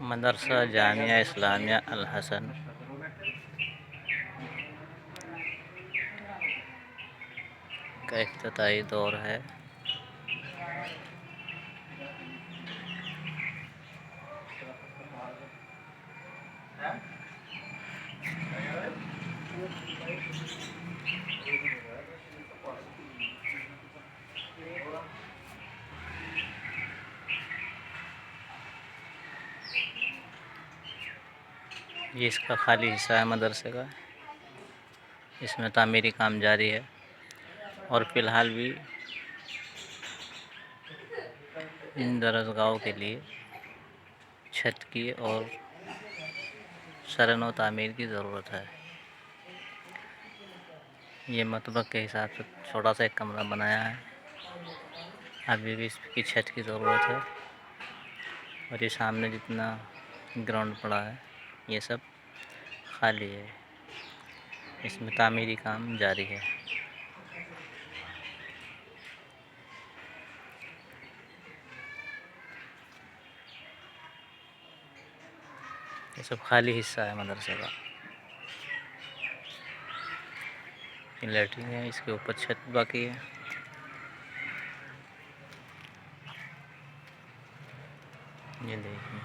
मदरसा जामिया इस्लामिया अल हसन का इफ्तिताई दौर है। ये इसका खाली हिस्सा है मदरसे का। इसमें तामीरी काम जारी है और फ़िलहाल भी इन दरसगाहों के लिए छत की और सरन व तामीर की ज़रूरत है। ये मतबक के हिसाब से छोटा सा एक कमरा बनाया है। अभी भी इसकी छत की ज़रूरत है और ये सामने जितना ग्राउंड पड़ा है ये सब खाली है। इसमें तामीरी काम जारी है। ये सब खाली हिस्सा है मदरसे का। ये लैट्रिन है, इसके ऊपर छत बाकी है। ये देखिए,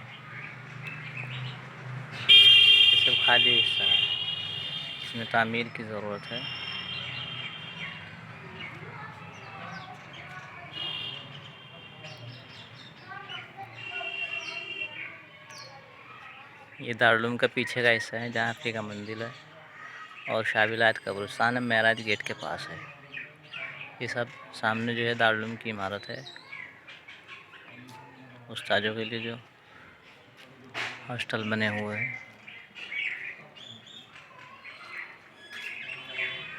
ये सब खाली हिस्सा है, इसमें तामीर की ज़रूरत है। ये दारुल का पीछे का हिस्सा है जहाँ पे का मंदिर है और शाबिलात कब्रिस्तान महराज गेट के पास है। ये सब सामने जो है दारुल की इमारत है, उस्तादों के लिए जो हॉस्टल बने हुए हैं।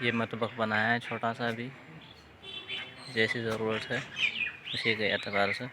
ये मतबख बनाया है छोटा सा, भी जैसी ज़रूरत है उसी के एतबार से।